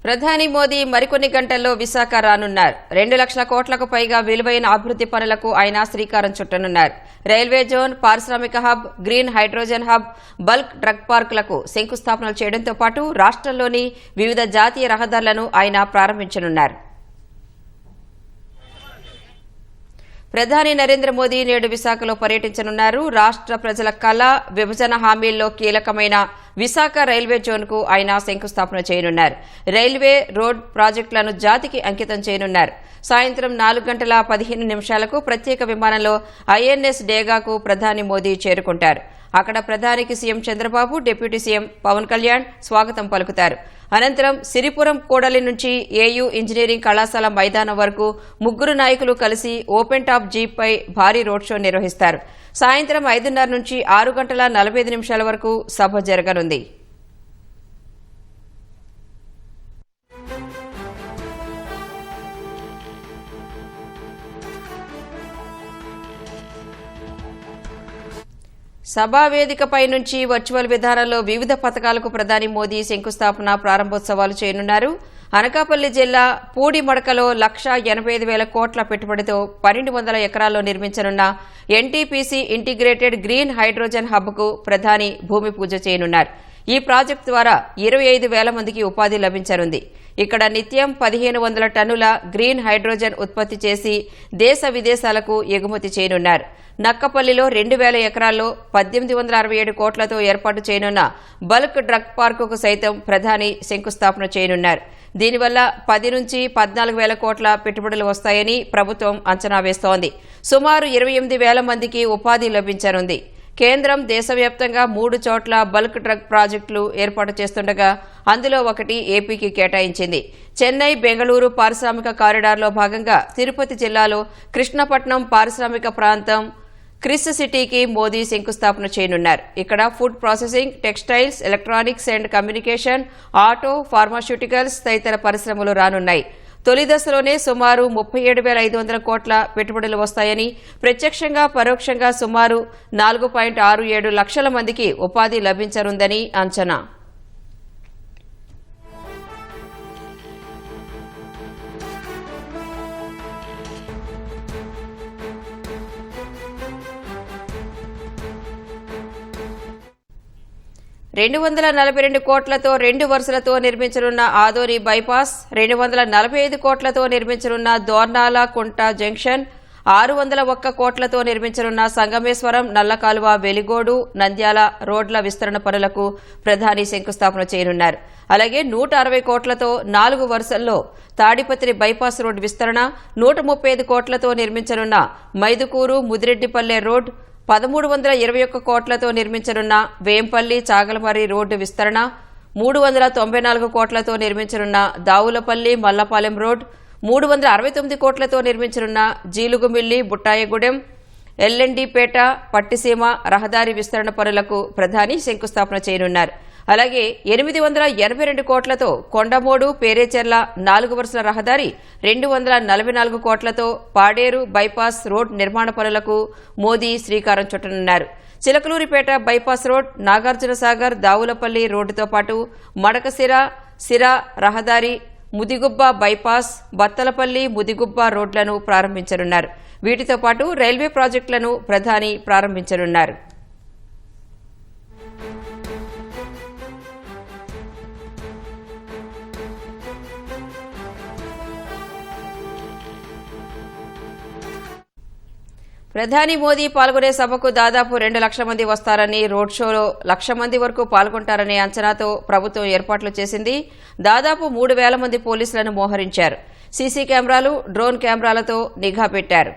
ప్రధాని మోదీ మరికొన్ని గంటల్లో విశాఖ రానున్నారు. 2 లక్షల కోట్లకు పైగా విలువైన అభివృద్ధి పనులకు ఆయన శ్రీకారం చుట్టనున్నారు. రైల్వే జోన్, పారిశ్రామిక hub, green hydrogen hub, bulk drug పార్కులకు శంకుస్థాపనలు చేయడంతో పాటు రాష్ట్రంలోని వివిధ జాతీయ రహదారులను ఆయన ప్రారంభించనున్నారు. ప్రధాని నరేంద్ర మోదీ నేడు విశాఖలో పర్యటించనున్నారు. రాష్ట్ర ప్రజల కళ, విభజన హామీల్లో కీలకమైన విశాఖ రైల్వే జోన్కు ఆయన శంకుస్థాపన చేయనున్నారు. రైల్వే, రోడ్ ప్రాజెక్టులను జాతికి అంకితం చేయనున్నారు. సాయంత్రం 4:15 ప్రత్యేక విమానంలో ఐఎన్ఎస్ డేగాకు ప్రధాని మోదీ చేరుకుంటారు. అక్కడ ప్రధానికి CM Chandrababu, deputy CM Pawan Kalyan స్వాగతం పలుకుతారు. అనంతరం సిరిపురం కూడలి నుంచి ఏయూ ఇంజనీరింగ్ కళాశాల మైదానం వరకు ముగ్గురు నాయకులు కలిసి ఓపెన్ టాప్ జీప్పై భారీ రోడ్ షో నిర్వహిస్తారు. సాయంత్రం 5:30 నుంచి 6:45 వరకు సభ జరగనుంది. సభా వేదికపై నుంచి వర్చువల్ విధానంలో వివిధ పథకాలకు ప్రధాని మోదీ శంకుస్థాపన, ప్రారంభోత్సవాలు చేయనున్నారు. అనకాపల్లి జిల్లా పూడిమడకలో 1,85,000 కోట్ల పెట్టుబడితో 1,200 ఎకరాల్లో నిర్మించనున్న ఎన్టీపీసీ ఇంటిగ్రేటెడ్ గ్రీన్ హైడ్రోజన్ హబ్కు ప్రధాని భూమి పూజ చేయనున్నారు. ఈ ప్రాజెక్టు ద్వారా 25,000 మందికి ఉపాధి లభించనుంది. ఇక్కడ నిత్యం 1,500 టన్నుల గ్రీన్ హైడ్రోజన్ ఉత్పత్తి చేసి దేశ విదేశాలకు ఎగుమతి చేయనున్నారు. నక్కపల్లిలో 2,000 ఎకరాల్లో 1,867 కోట్లతో ఏర్పాటు చేయనున్న బల్క్ డ్రగ్ పార్కుకు సైతం ప్రధాని శంకుస్థాపన చేయనున్నారు. దీనివల్ల 10 నుంచి 14,000 కోట్ల పెట్టుబడులు వస్తాయని ప్రభుత్వం అంచనా వేస్తోంది. సుమారు 28,000 మందికి ఉపాధి లభించనుంది. కేంద్రం దేశవ్యాప్తంగా 3 చోట్ల బల్క్ డ్రగ్ ప్రాజెక్టులు ఏర్పాటు చేస్తుండగా అందులో ఒకటి ఏపీకి కేటాయించింది. చెన్నై, బెంగళూరు పారిశ్రామిక కారిడార్లో భాగంగా తిరుపతి జిల్లాలో కృష్ణపట్నం పారిశ్రామిక ప్రాంతం క్రిస్ సిటీకి మోదీ శంకుస్థాపన చేయనున్నారు. ఇక్కడ food processing, textiles, electronics and communication, auto, pharmaceuticals తదితర పరిశ్రమలు రానున్నాయి. తొలి దశలోనే సుమారు 37,500 కోట్ల పెట్టుబడులు వస్తాయని, ప్రత్యక్షంగా పరోక్షంగా సుమారు 4.67 లక్షల మందికి ఉపాధి లభించనుందని అంచనా. $242 కోట్లతో 2 వరుసలతో నిర్మించనున్న ఆదోని బైపాస్, 245 కోట్లతో నిర్మించనున్న దోర్నాల కుంట జంక్షన్, 601 కోట్లతో నిర్మించనున్న సంగమేశ్వరం, నల్లకాలువ, వెలిగోడు, నంద్యాల రోడ్ల విస్తరణ పనులకు ప్రధాని శంకుస్థాపన చేయనున్నారు. అలాగే 160 కోట్లతో 4 వరుసల్లో తాడిపత్రి బైపాస్ రోడ్ విస్తరణ, 135 కోట్లతో నిర్మించనున్న మైదుకూరు, ముదిరెడ్డిపల్లె రోడ్, 1,321 కోట్లతో నిర్మించనున్న వేంపల్లి, చాగలమర్రి రోడ్డు విస్తరణ, 394 కోట్లతో నిర్మించనున్న దావులపల్లి, మల్లపాలెం రోడ్, 369 కోట్లతో నిర్మించనున్న జీలుగుమిల్లి, బుట్టాయగూడెం, ఎల్ఎండిపేట, పట్టిసీమ రహదారి విస్తరణ పనులకు ప్రధాని శంకుస్థాపన చేయనున్నారు. అలాగే 882 కోట్లతో కొండమోడు, పేరేచెర్ల 4 వరుసల రహదారి, 244 కోట్లతో పాడేరు బైపాస్ రోడ్ నిర్మాణ పనులకు మోదీ శ్రీకారం చుట్టనున్నారు. చిలకలూరిపేట బైపాస్ రోడ్, నాగార్జునసాగర్, దావులపల్లి రోడ్డుతో పాటు మడకసిర, సిరా రహదారి, ముదిగుబ్బ బైపాస్, బత్తలపల్లి, ముదిగుబ్బ రోడ్లను ప్రారంభించనున్నారు. వీటితో పాటు రైల్వే ప్రాజెక్టులను ప్రధాని ప్రారంభించనున్నారు. ప్రధాని మోదీ పాల్గొనే సభకు దాదాపు 2 లక్షల మంది వస్తారని, రోడ్ షోలో 1,00,000 మంది వరకు పాల్గొంటారనే అంచనాతో ప్రభుత్వం ఏర్పాట్లు చేసింది. దాదాపు 3,000 మంది పోలీసులను మోహరించారు. సీసీ కెమెరాలు, డ్రోన్ కెమెరాలతో నిఘా పెట్టారు.